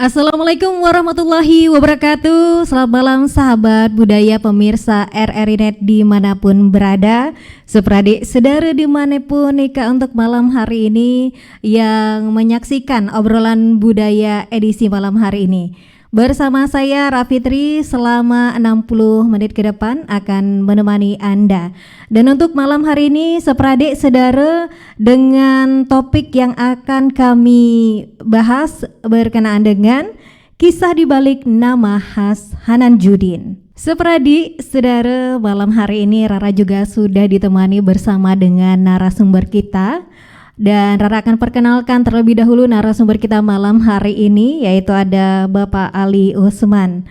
Assalamualaikum warahmatullahi wabarakatuh. Selamat malam sahabat budaya pemirsa RRI Net dimanapun berada. Sepradik saudara dimanapun Nika untuk malam hari ini yang menyaksikan obrolan budaya edisi malam hari ini. Bersama saya Rafitri selama 60 menit ke depan akan menemani Anda. Dan untuk malam hari ini sepradik saudara dengan topik yang akan kami bahas berkenaan dengan kisah dibalik nama khas Hanan Judin. Sepradik saudara, malam hari ini Rara juga sudah ditemani bersama dengan narasumber kita. Dan Rara akan perkenalkan terlebih dahulu narasumber kita malam hari ini, yaitu ada Bapak Ali Usman.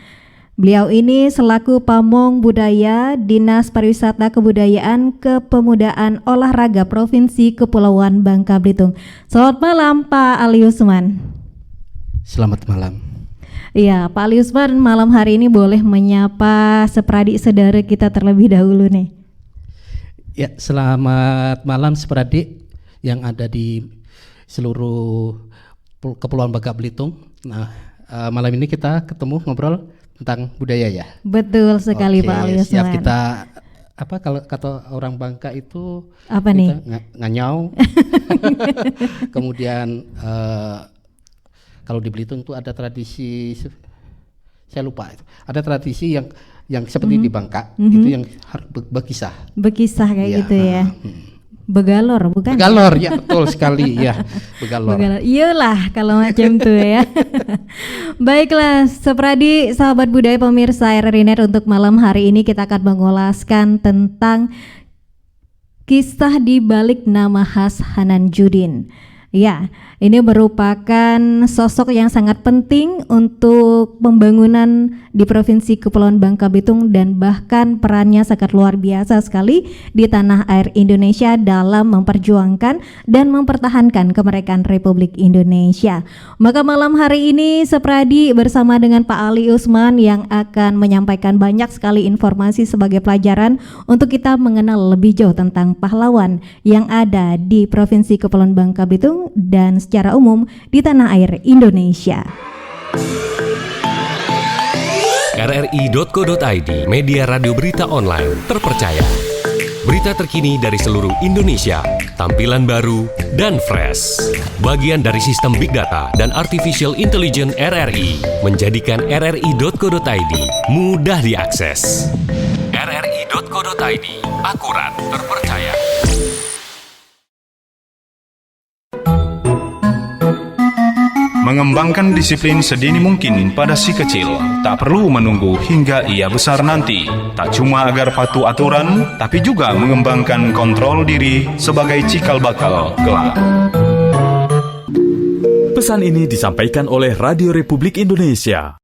Beliau ini selaku Pamong Budaya Dinas Pariwisata Kebudayaan Kepemudaan Olahraga Provinsi Kepulauan Bangka Belitung. Selamat malam Pak Ali Usman. Selamat malam. Iya, Pak Ali Usman malam hari ini boleh menyapa sepradik saudara kita terlebih dahulu nih. Ya, selamat malam sepradik yang ada di seluruh Kepulauan Bangka Belitung. Nah, malam ini kita ketemu ngobrol tentang budaya ya. Betul sekali. Oke, Pak Ali Usman. Siap, kita kalau kata orang Bangka itu apa nih? Nganyau. Kemudian kalau di Belitung itu ada tradisi, saya lupa itu. Ada tradisi yang seperti di Bangka itu yang berkisah. Berkisah kayak ya, gitu ya. Begalor bukan? Begalor ya, betul sekali ya. Begalor. Iyalah kalau macam tuh ya. Baiklah, sepradi sahabat budaya pemirsa RRI Net, untuk malam hari ini kita akan mengulaskan tentang kisah di balik nama khas Hanan Judin. Ya, ini merupakan sosok yang sangat penting untuk pembangunan di Provinsi Kepulauan Bangka Belitung dan bahkan perannya sangat luar biasa sekali di tanah air Indonesia dalam memperjuangkan dan mempertahankan kemerdekaan Republik Indonesia. Maka malam hari ini Sepradi bersama dengan Pak Ali Usman yang akan menyampaikan banyak sekali informasi sebagai pelajaran untuk kita mengenal lebih jauh tentang pahlawan yang ada di Provinsi Kepulauan Bangka Belitung dan secara umum di tanah air Indonesia. rri.co.id, media radio berita online terpercaya. Berita terkini dari seluruh Indonesia, tampilan baru dan fresh. Bagian dari sistem Big Data dan Artificial Intelligence RRI menjadikan rri.co.id mudah diakses. rri.co.id, akurat, terpercaya. Mengembangkan disiplin sedini mungkin pada si kecil, tak perlu menunggu hingga ia besar nanti. Tak cuma agar patuh aturan, tapi juga mengembangkan kontrol diri sebagai cikal bakal kelak. Pesan ini disampaikan oleh Radio Republik Indonesia.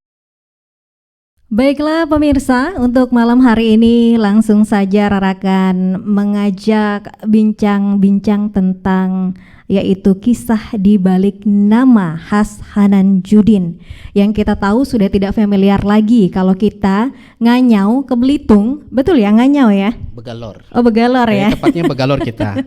Baiklah pemirsa, untuk malam hari ini langsung saja Rara akan mengajak bincang-bincang tentang yaitu kisah di balik nama khas Hanan Judin yang kita tahu sudah tidak familiar lagi kalau kita nganyau ke Belitung. Betul ya, nganyau ya? Begalor. Oh, Begalor ya. Tepatnya Begalor kita.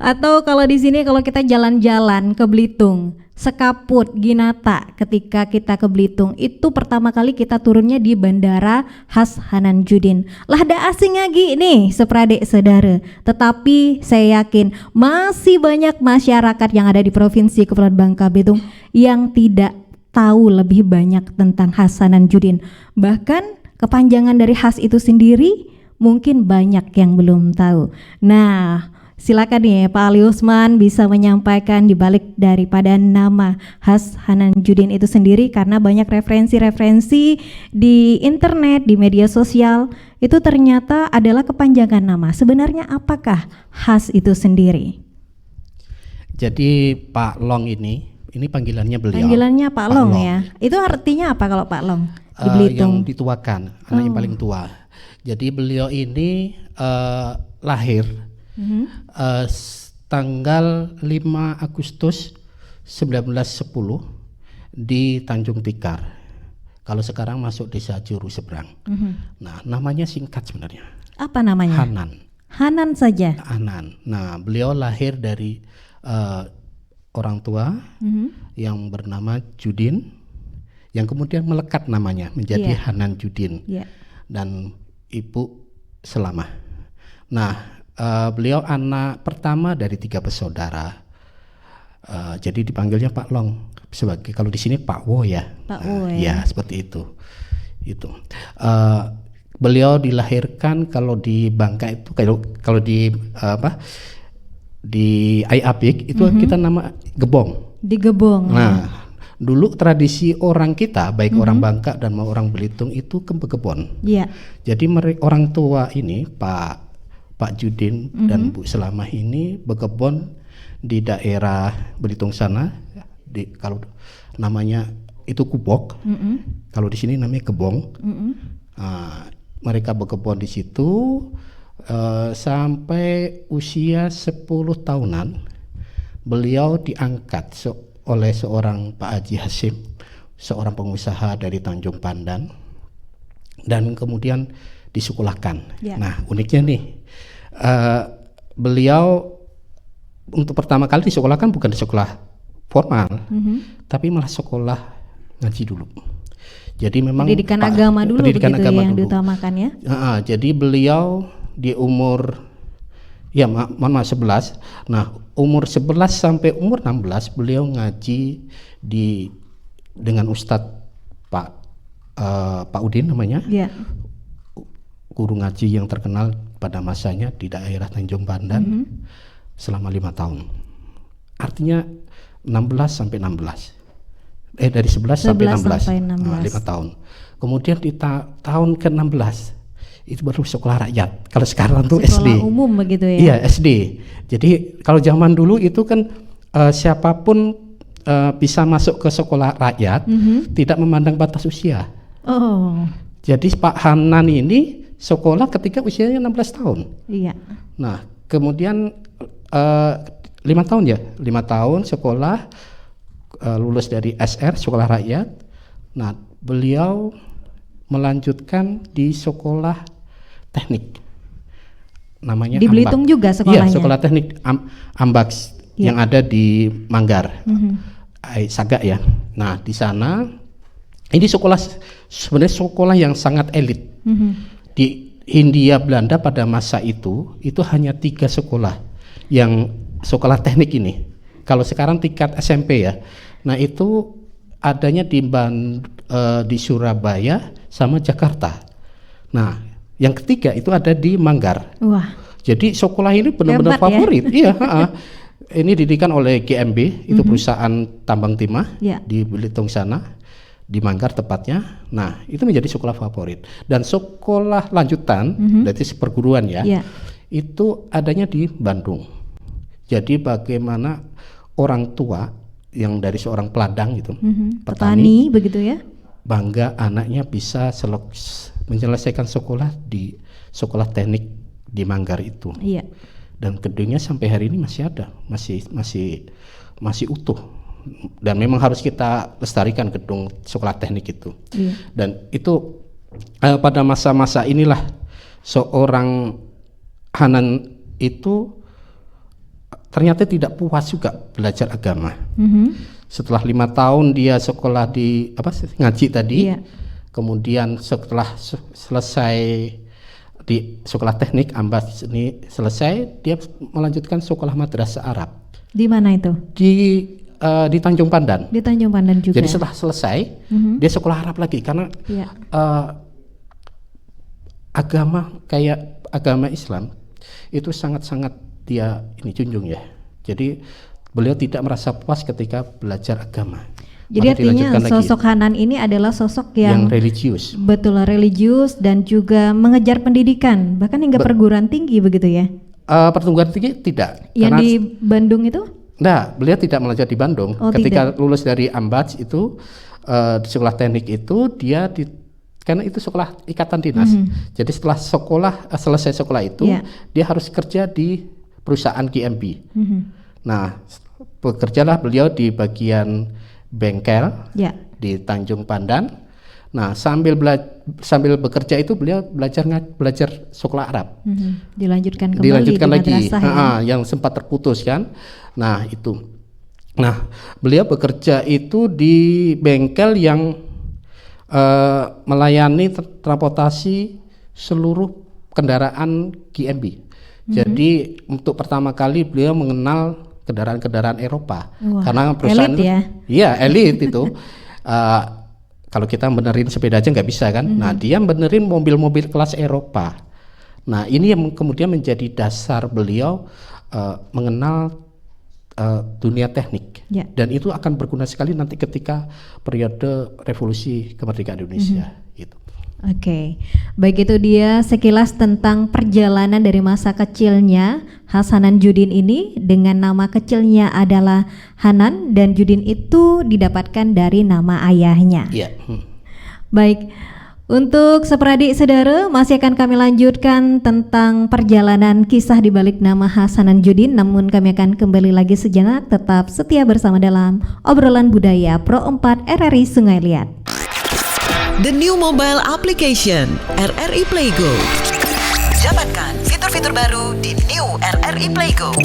Atau kalau di sini kalau kita jalan-jalan ke Belitung, Sekaput, Ginata, ketika kita ke Belitung itu pertama kali kita turunnya di Bandara khas Hanan Judin. Lah ada asing lagi nih sepradik saudara. Tetapi saya yakin masih banyak masyarakat yang ada di Provinsi Kepulauan Bangka Belitung yang tidak tahu lebih banyak tentang khas Hanan Judin. Bahkan kepanjangan dari khas itu sendiri mungkin banyak yang belum tahu. Nah, silakan nih Pak Ali Usman bisa menyampaikan dibalik daripada nama khas Hanan Judin itu sendiri, karena banyak referensi-referensi di internet, di media sosial itu ternyata adalah kepanjangan nama. Sebenarnya apakah khas itu sendiri? Jadi Pak Long ini panggilannya beliau. Panggilannya Pak Long ya. Itu artinya apa kalau Pak Long di Belitung? Yang dituakan, anak yang paling tua. Jadi beliau ini lahir tanggal 5 Agustus 1910 di Tanjung Tikar. Kalau sekarang masuk desa Juru Seberang. Nah, namanya singkat sebenarnya. Apa namanya? Hanan. Hanan saja. Hanan. Nah, beliau lahir dari orang tua yang bernama Judin yang kemudian melekat namanya menjadi Iya. Hanan Judin Iya. dan Ibu Selamah. Nah, beliau anak pertama dari 3 bersaudara. Jadi dipanggilnya Pak Long, sebagai kalau di sini Pak Wo ya. Pak Wo ya. Ya, seperti itu. Beliau dilahirkan kalau di Bangka itu kalau di di Ayapik itu kita nama Gebong. Di Gebong. Nah, dulu tradisi orang kita baik orang Bangka dan mau orang Belitung itu ke Begebon. Iya. Jadi orang tua ini Pak Judin dan Bu Selamah ini Begebon di daerah Belitung sana, kalau namanya itu Kubok, kalau di sini namanya Gebong. Mereka berkebun di situ sampai usia 10 tahunan. Beliau diangkat oleh seorang Pak Haji Hasim, seorang pengusaha dari Tanjung Pandan, dan kemudian disekolahkan. Ya. Nah, uniknya nih, beliau untuk pertama kali disekolahkan bukan di sekolah formal, tapi malah sekolah ngaji dulu. Jadi memang Pendidikan agama dulu pendidikan begitu agama yang dulu. diutamakan ya. Jadi beliau di umur 11. Nah, umur 11 sampai umur 16 beliau ngaji dengan Ustadz Pak Udin namanya. Iya. Guru ngaji yang terkenal pada masanya di daerah Tanjung Pandan selama 5 tahun. Artinya 16 sampai 16. Dari 11 sampai 16. sampai 16. 5 tahun. Kemudian di tahun ke-16 itu baru sekolah rakyat. Kalau sekarang tuh SD. Sekolah umum begitu ya. Iya, SD. Jadi kalau zaman dulu itu kan siapapun bisa masuk ke sekolah rakyat, tidak memandang batas usia. Oh. Jadi Pak Hanan ini sekolah ketika usianya 16 tahun. Iya. Nah, kemudian 5 tahun ya, 5 tahun sekolah, lulus dari SR, sekolah rakyat. Nah, beliau melanjutkan di sekolah teknik. Namanya Di Belitung juga sekolahnya? Iya, sekolah teknik Ambaks yang ada di Manggar. Sagak ya. Nah, di sana ini sebenarnya sekolah yang sangat elit. Di Hindia Belanda pada masa itu hanya 3 sekolah yang sekolah teknik ini. Kalau sekarang tingkat SMP ya. Nah, itu adanya di Surabaya sama Jakarta. Nah, yang ketiga itu ada di Manggar. Wah. Jadi sekolah ini benar-benar Hebat ya. favorit. Iya, ini didikan oleh GMB, itu perusahaan tambang timah di Belitung sana, di Manggar tepatnya. Nah, itu menjadi sekolah favorit. Dan sekolah lanjutan, berarti perguruan ya, itu adanya di Bandung. Jadi bagaimana orang tua yang dari seorang peladang gitu, Petani begitu ya. bangga anaknya bisa menyelesaikan sekolah di sekolah teknik di Manggar itu. Iya. Dan gedungnya sampai hari ini masih ada, masih utuh. Dan memang harus kita lestarikan gedung sekolah teknik itu. Iya. Dan itu pada masa-masa inilah seorang Hanan itu ternyata tidak puas juga belajar agama. Setelah 5 tahun dia sekolah di ngaji tadi, kemudian setelah selesai di sekolah teknik Ambas ini selesai, dia melanjutkan sekolah madrasah Arab. Di mana itu? Di Tanjung Pandan. Di Tanjung Pandan juga. Jadi setelah selesai dia sekolah Arab lagi karena agama kayak agama Islam itu sangat-sangat dia ini junjung ya. Jadi beliau tidak merasa puas ketika belajar agama. Jadi artinya sosok Hanan ini adalah sosok yang religius. Betul, religius dan juga mengejar pendidikan, bahkan hingga perguruan tinggi begitu ya. Perguruan tinggi tidak. Yang di Bandung itu? Nah, beliau tidak belajar di Bandung. Oh, ketika tidak. lulus dari Ambats itu di sekolah teknik itu dia karena itu sekolah ikatan dinas. Jadi setelah selesai sekolah itu dia harus kerja di perusahaan GMB. Nah, bekerjalah beliau di bagian bengkel di Tanjung Pandan. Nah, sambil bekerja itu beliau belajar sekolah Arab. Dilanjutkan kembali di madrasah ya. Yang sempat terputus kan. Nah, itu. Nah, beliau bekerja itu di bengkel yang melayani transportasi seluruh kendaraan GMB. Jadi untuk pertama kali beliau mengenal kendaraan-kendaraan Eropa. Wah, karena perusahaan elit ya? Iya, elit itu. Kalau kita benerin sepeda aja nggak bisa kan. Nah, dia benerin mobil-mobil kelas Eropa. Nah, ini yang kemudian menjadi dasar beliau mengenal dunia teknik. Ya. Dan itu akan berguna sekali nanti ketika periode revolusi kemerdekaan Indonesia gitu. Oke, baik, itu dia sekilas tentang perjalanan dari masa kecilnya Hasanan Judin ini. Dengan nama kecilnya adalah Hanan, dan Judin itu didapatkan dari nama ayahnya. Iya. Baik, untuk seperadik saudara masih akan kami lanjutkan tentang perjalanan kisah di balik nama Hasanan Judin. Namun kami akan kembali lagi sejenak. Tetap setia bersama dalam obrolan budaya Pro 4 RRI Sungai Liat. The new mobile application RRI Playgo. Dapatkan fitur-fitur baru di New RRI Playgo.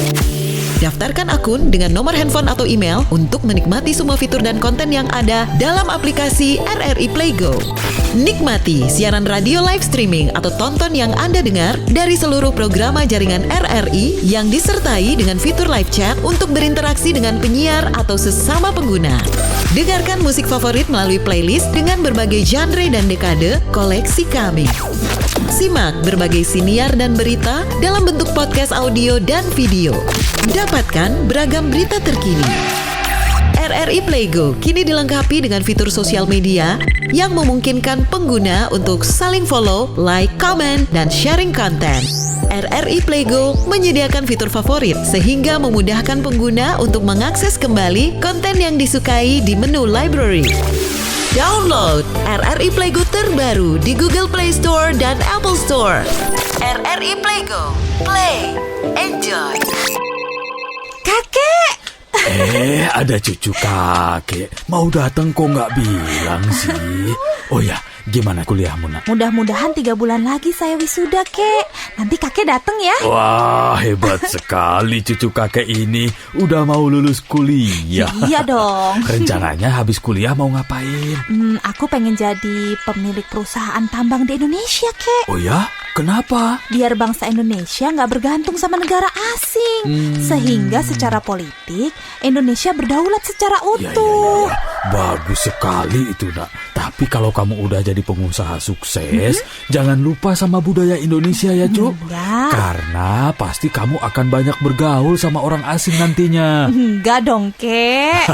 Daftarkan akun dengan nomor handphone atau email untuk menikmati semua fitur dan konten yang ada dalam aplikasi RRI Playgo. Nikmati siaran radio live streaming atau tonton yang Anda dengar dari seluruh program jaringan RRI yang disertai dengan fitur live chat untuk berinteraksi dengan penyiar atau sesama pengguna. Dengarkan musik favorit melalui playlist dengan berbagai genre dan dekade koleksi kami. Simak berbagai siniar dan berita dalam bentuk podcast audio dan video. Dapatkan beragam berita terkini. RRI Playgo kini dilengkapi dengan fitur sosial media yang memungkinkan pengguna untuk saling follow, like, comment, dan sharing konten. RRI Playgo menyediakan fitur favorit sehingga memudahkan pengguna untuk mengakses kembali konten yang disukai di menu library. Download RRI Playgo terbaru di Google Play Store dan Apple Store. RRI Playgo, play, enjoy. Kakek! Ada cucu kakek. Mau datang kok nggak bilang sih? Oh ya, gimana kuliahmu, Nak? Mudah-mudahan 3 bulan lagi saya wisuda, Kek. Nanti kakek datang ya. Wah, hebat sekali cucu kakek ini. Udah mau lulus kuliah. Iya dong. Rencananya habis kuliah mau ngapain? Aku pengen jadi pemilik perusahaan tambang di Indonesia, Kek. Oh ya? Kenapa? Biar bangsa Indonesia nggak bergantung sama negara asing. Sehingga secara politik Indonesia berdaulat secara utuh. Ya. Bagus sekali itu, Nak. Tapi kalau kamu udah jadi pengusaha sukses, jangan lupa sama budaya Indonesia ya, Cuk. Enggak. Karena pasti kamu akan banyak bergaul sama orang asing nantinya. Enggak dong, Kek.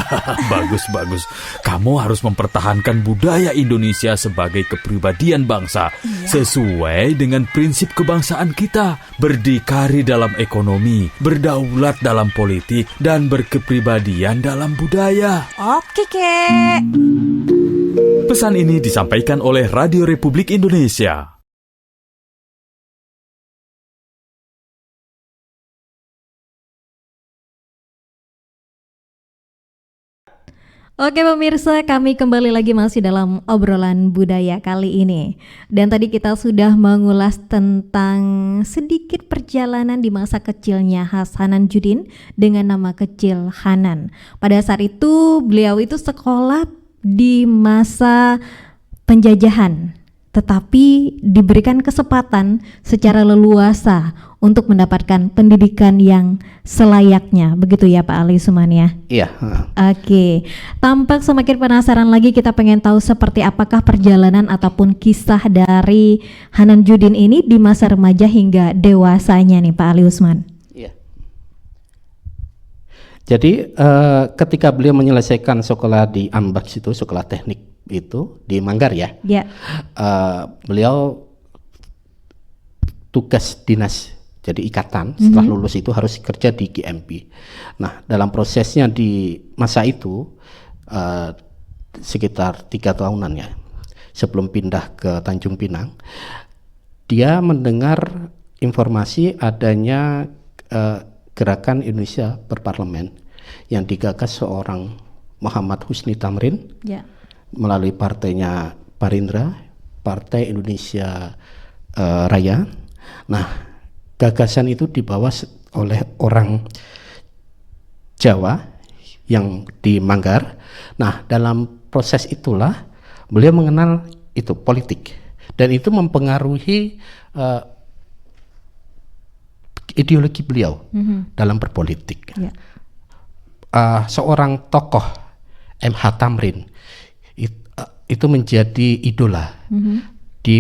Bagus. Kamu harus mempertahankan budaya Indonesia sebagai kepribadian bangsa. Sesuai dengan prinsip kebangsaan kita. Berdikari dalam ekonomi, berdaulat dalam politik, dan berkepribadian dalam budaya. Oke, Kek. Pesan ini disampaikan oleh Radio Republik Indonesia. Oke pemirsa, kami kembali lagi masih dalam obrolan budaya kali ini. Dan tadi kita sudah mengulas tentang sedikit perjalanan di masa kecilnya Hasanan Judin dengan nama kecil Hanan. Pada saat itu beliau itu sekolah di masa penjajahan, tetapi diberikan kesempatan secara leluasa untuk mendapatkan pendidikan yang selayaknya, begitu ya Pak Ali Suman ya? Iya. Oke, tampak semakin penasaran lagi, kita pengen tahu seperti apakah perjalanan ataupun kisah dari Hanan Judin ini di masa remaja hingga dewasanya nih Pak Ali Usman. Iya. Jadi ketika beliau menyelesaikan sekolah di Ambaks itu, sekolah teknik itu di Manggar ya, beliau tugas dinas, jadi ikatan setelah lulus itu harus kerja di GMP. Nah dalam prosesnya di masa itu sekitar 3 tahunan ya, sebelum pindah ke Tanjung Pinang, dia mendengar informasi adanya gerakan Indonesia Berparlemen yang digagas seorang Muhammad Husni Tamrin melalui partainya Parindra, Partai Indonesia Raya. Nah gagasan itu dibawa oleh orang Jawa yang di Manggar. Nah dalam proses itulah beliau mengenal itu politik dan itu mempengaruhi ideologi beliau dalam berpolitik. Ya. Seorang tokoh MH Tamrin itu menjadi idola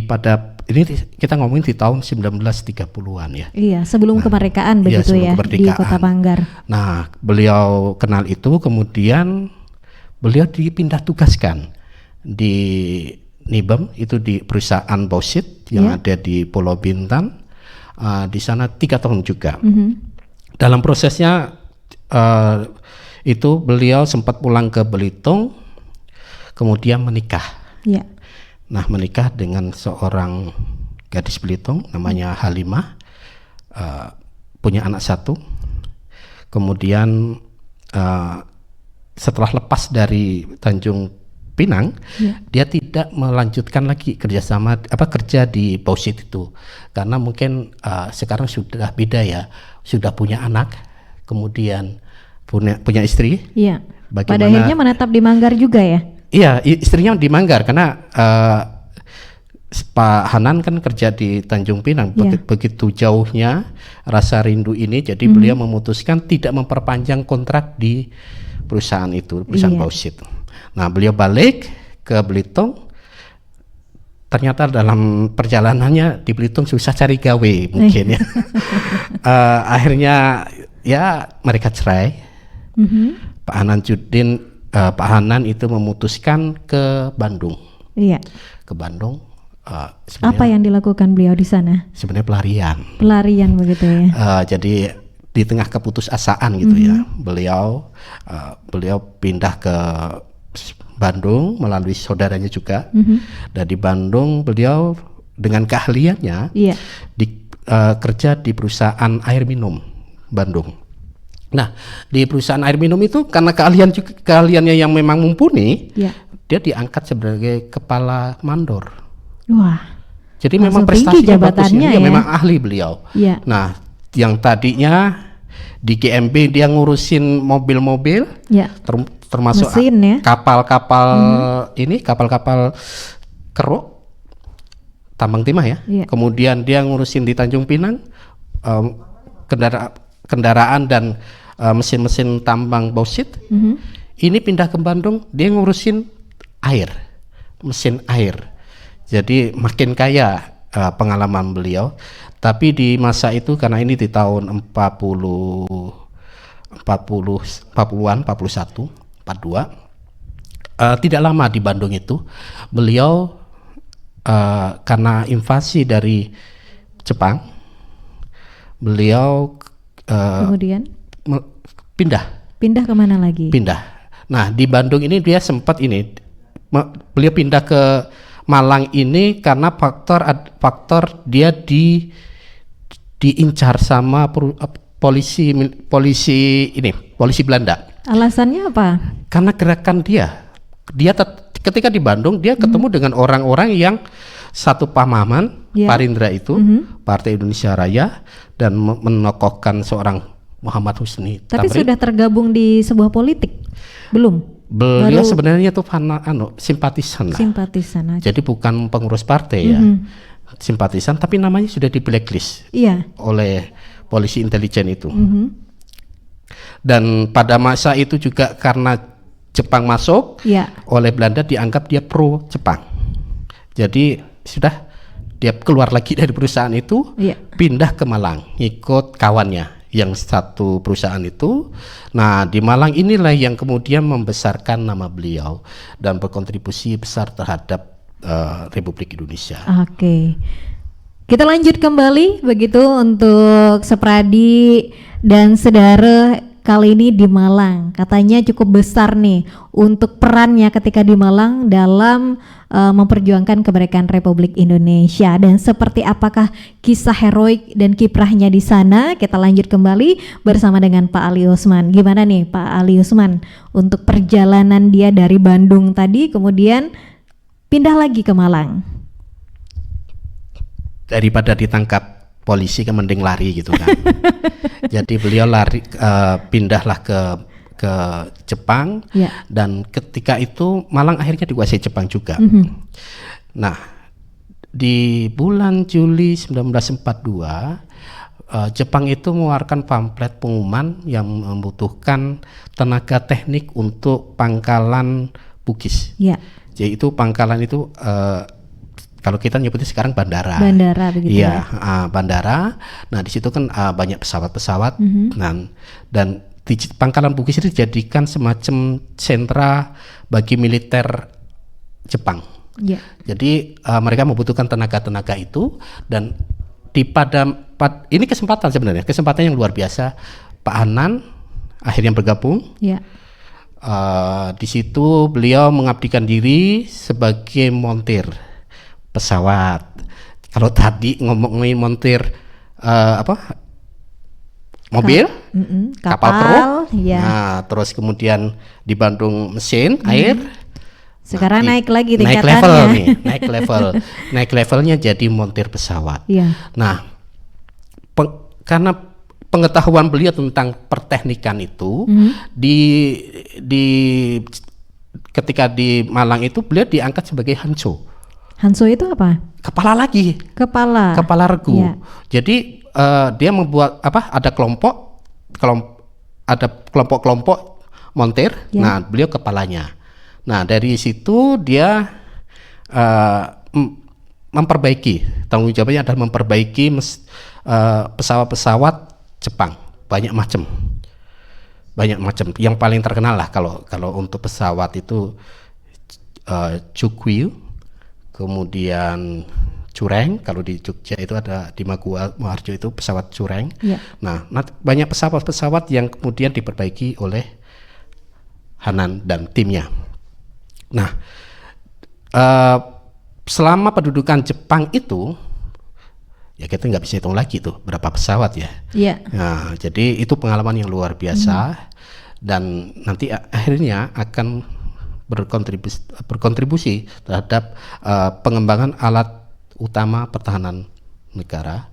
pada ini kita ngomongin di tahun 1930-an ya. Iya, sebelum kemerdekaan begitu sebelum ya kemerdekaan. di Kota Banggar. Nah, beliau kenal itu, kemudian beliau dipindah tugaskan di Nibem, itu di perusahaan bauxit yang ada di Pulau Bintan. Di sana 3 tahun juga. Dalam prosesnya itu beliau sempat pulang ke Belitung, kemudian menikah. Ya. Nah, menikah dengan seorang gadis Belitung namanya Halimah, punya anak 1. Kemudian setelah lepas dari Tanjung Pinang, dia tidak melanjutkan lagi kerja di bauxit itu, karena mungkin sekarang sudah beda ya, sudah punya anak, kemudian punya istri. Iya. Bagaimana, pada akhirnya menetap di Manggar juga ya? Iya, istrinya di Manggar karena Pak Hanan kan kerja di Tanjung Pinang. Begitu jauhnya rasa rindu ini, jadi beliau memutuskan tidak memperpanjang kontrak di perusahaan itu, perusahaan bauxit. Nah, beliau balik ke Belitung. Ternyata dalam perjalanannya di Belitung susah cari gawe mungkin ya. Akhirnya ya mereka cerai. Pak Hanan itu memutuskan ke Bandung. Iya. Ke Bandung. Apa yang dilakukan beliau di sana? Sebenarnya pelarian. Pelarian begitu ya. Jadi di tengah keputusasaan gitu ya, beliau pindah ke Bandung melalui saudaranya juga. Dan di Bandung beliau dengan keahliannya kerja di perusahaan air minum Bandung. Nah, di perusahaan air minum itu karena keahliannya yang memang mumpuni, dia diangkat sebagai kepala mandor. Wah. Jadi memang prestasinya bagus ya, memang ahli beliau. Ya. Nah, yang tadinya di GMB dia ngurusin mobil-mobil, termasuk mesin, ya? kapal-kapal kapal-kapal keruk, tambang timah ya. Kemudian dia ngurusin di Tanjung Pinang kendaraan dan mesin-mesin tambang bauxit. Ini pindah ke Bandung, dia ngurusin mesin air. Jadi makin kaya pengalaman beliau. Tapi di masa itu, karena ini di tahun 40-an, 41, 42, tidak lama di Bandung itu, beliau karena invasi dari Jepang, beliau kemudian pindah kemana lagi? Nah, di Bandung ini dia sempat beliau pindah ke Malang ini karena faktor dia diincar sama polisi Belanda. Alasannya apa? Karena gerakan dia ketika di Bandung dia ketemu dengan orang-orang yang satu pemahaman Parindra itu, Partai Indonesia Raya, dan menokohkan seorang Muhammad Husni. Tapi sudah tergabung di sebuah politik? Belum. Beliau sebenarnya itu simpatisan lah. Simpatisan aja. Jadi bukan pengurus partai ya. Simpatisan, tapi namanya sudah di blacklist oleh polisi intelijen itu. Dan pada masa itu juga karena Jepang masuk, oleh Belanda dianggap dia pro Jepang. Jadi sudah dia keluar lagi dari perusahaan itu, pindah ke Malang, ikut kawannya yang satu perusahaan itu. Nah, di Malang inilah yang kemudian membesarkan nama beliau dan berkontribusi besar terhadap Republik Indonesia. Oke. Kita lanjut kembali begitu untuk Sepradi dan saudara kali ini di Malang. Katanya cukup besar nih untuk perannya ketika di Malang dalam memperjuangkan kemerdekaan Republik Indonesia. Dan seperti apakah kisah heroik dan kiprahnya di sana? Kita lanjut kembali bersama dengan Pak Ali Usman. Gimana nih Pak Ali Usman untuk perjalanan dia dari Bandung tadi kemudian pindah lagi ke Malang? Daripada ditangkap polisi, kan mending lari gitu kan. Jadi beliau pindahlah ke ke Jepang, dan ketika itu Malang akhirnya dikuasai Jepang juga. Nah, di bulan Juli 1942 Jepang itu mengeluarkan pamflet pengumuman yang membutuhkan tenaga teknik untuk pangkalan Bugis. Jadi itu pangkalan itu kalau kita nyebutnya sekarang bandara. Bandara begitu. Iya, bandara. Nah, di situ kan banyak pesawat-pesawat. Dan di pangkalan Bugis itu dijadikan semacam sentra bagi militer Jepang. Jadi mereka membutuhkan tenaga-tenaga itu, dan ini kesempatan sebenarnya, kesempatan yang luar biasa. Pak Hanan akhirnya bergabung. Di situ beliau mengabdikan diri sebagai montir pesawat. Kalau tadi ngomongin montir mobil, kapal perut, nah terus kemudian di Bandung mesin air. Sekarang naik lagi naik tingkatannya. level nih, naik levelnya jadi montir pesawat. Nah, karena pengetahuan beliau tentang perteknikan itu, ketika di Malang itu beliau diangkat sebagai Hanso. Hanso itu apa? Kepala lagi. Kepala regu. Jadi dia membuat ada kelompok-kelompok montir. Nah, beliau kepalanya. Nah, dari situ dia memperbaiki, tanggung jawabnya adalah memperbaiki pesawat-pesawat Jepang, banyak macam. Yang paling terkenal lah kalau untuk pesawat itu Chukwu, kemudian Cureng. Kalau di Jogja itu ada di Maguwarjo itu pesawat Cureng. Nah, banyak pesawat-pesawat yang kemudian diperbaiki oleh Hanan dan timnya. Nah, selama pendudukan Jepang itu, ya kita nggak bisa hitung lagi tuh berapa pesawat ya. Nah, jadi itu pengalaman yang luar biasa, dan nanti akhirnya akan berkontribusi terhadap pengembangan alat utama pertahanan negara,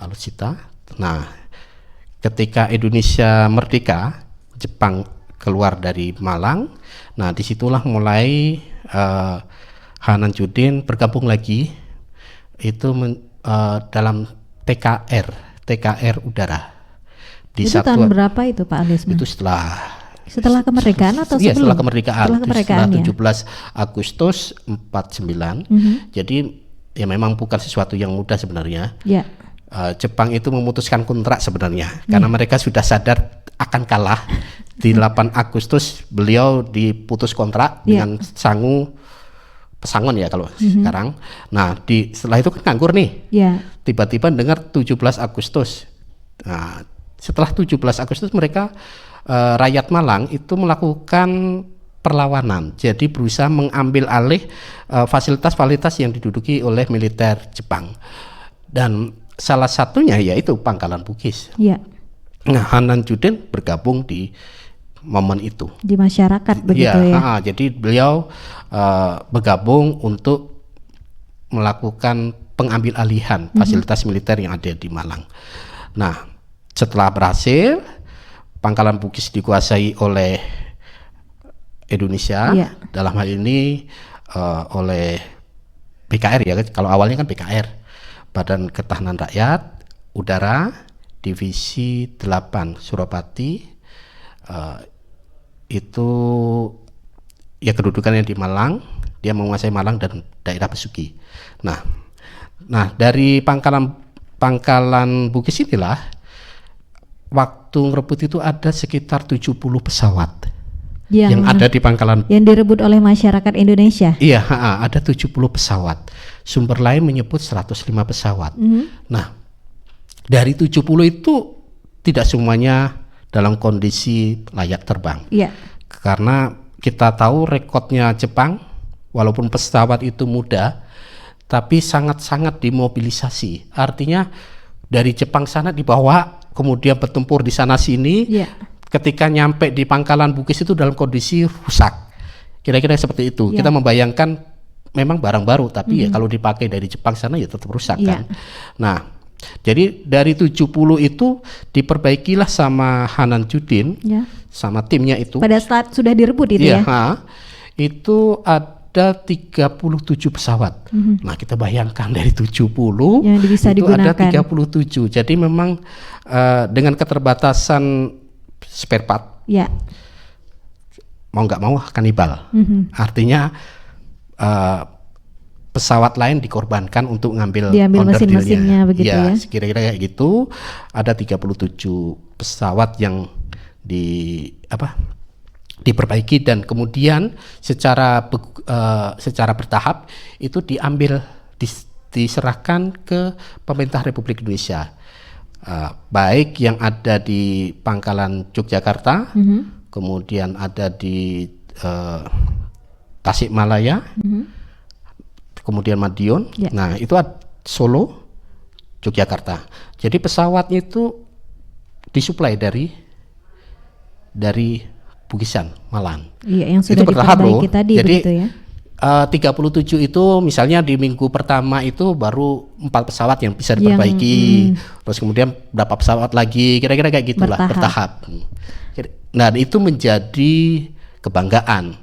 alutsista. Nah, ketika Indonesia merdeka, Jepang keluar dari Malang. Nah, disitulah mulai Hanan Judin bergabung lagi itu dalam TKR udara. Itu tahun berapa itu Pak Alisman? Itu setelah kemerdekaan atau sebelum? Iya, setelah kemerdekaan. Setelah 17 ya? Agustus 49. Jadi ya memang bukan sesuatu yang mudah sebenarnya. Jepang itu memutuskan kontrak sebenarnya karena mereka sudah sadar akan kalah. Di 8 Agustus beliau diputus kontrak dengan pesangon ya kalau sekarang. Nah, setelah itu kan nganggur nih. Tiba-tiba dengar 17 Agustus. Nah, setelah 17 Agustus mereka rakyat Malang itu melakukan perlawanan. Jadi berusaha mengambil alih fasilitas-fasilitas yang diduduki oleh militer Jepang. Dan salah satunya yaitu pangkalan Bugis. Nah, Hanan Judin bergabung di momen itu di masyarakat begitu ya. Jadi beliau bergabung untuk melakukan pengambil alihan fasilitas militer yang ada di Malang. Nah, setelah berhasil, pangkalan Bugis dikuasai oleh Indonesia, dalam hal ini oleh BKR ya. Kalau awalnya kan BKR, Badan Ketahanan Rakyat Udara, Divisi 8 Suropati. Itu ya kedudukannya di Malang, dia menguasai Malang dan daerah Besuki. Nah dari pangkalan Bugis inilah waktu ngerebut itu ada sekitar 70 pesawat yang ada di pangkalan yang direbut oleh masyarakat Indonesia. Iya, ada 70 pesawat. Sumber lain menyebut 105 pesawat. Nah, dari 70 itu tidak semuanya dalam kondisi layak terbang. Karena kita tahu rekodnya Jepang, walaupun pesawat itu mudah, tapi sangat-sangat dimobilisasi. Artinya dari Jepang sana dibawa, kemudian bertempur di sana sini. Ketika nyampe di pangkalan Bugis itu dalam kondisi rusak. Kira-kira seperti itu. Kita membayangkan memang barang baru, tapi ya kalau dipakai dari Jepang sana ya tetap rusak kan. Nah, Jadi dari 70 itu diperbaikilah sama Hanan Judin, Ya. sama timnya itu. Pada saat sudah direbut itu Iya, ya. itu ada 37 pesawat. Nah, kita bayangkan dari 70 Yang bisa itu ada digunakan. 37. Jadi memang dengan keterbatasan spare part, Ya. mau nggak mau kanibal. Artinya pesawat lain dikorbankan untuk Diambil onderdilnya. mesin-mesinnya begitu ya. Kira-kira kayak gitu. Ada 37 pesawat yang diperbaiki dan kemudian secara bertahap itu diserahkan ke pemerintah Republik Indonesia, baik yang ada di Pangkalan Yogyakarta, kemudian ada di Tasikmalaya, kemudian Madiun. Ya. Nah, itu Solo, Yogyakarta. Jadi pesawatnya itu disuplai dari Bugisan, Malang. Iya, yang sudah Itu bertahap diperbaiki loh. tadi Jadi begitu ya. 37 itu misalnya di minggu pertama itu baru 4 pesawat yang bisa diperbaiki. Terus kemudian berapa pesawat lagi, kira-kira kayak gitulah, bertahap. Nah, itu menjadi kebanggaan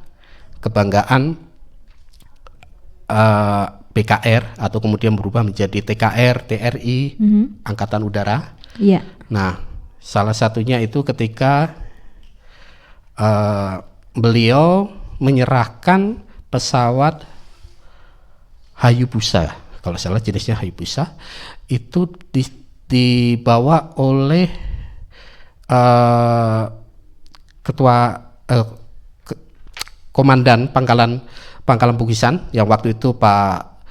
BKR atau kemudian berubah menjadi TKR, TRI, Angkatan Udara. Iya. Nah, salah satunya itu ketika beliau menyerahkan pesawat Hayabusa, kalau salah jenisnya Hayabusa, itu dibawa oleh komandan Pangkalan Bugisan yang waktu itu Pak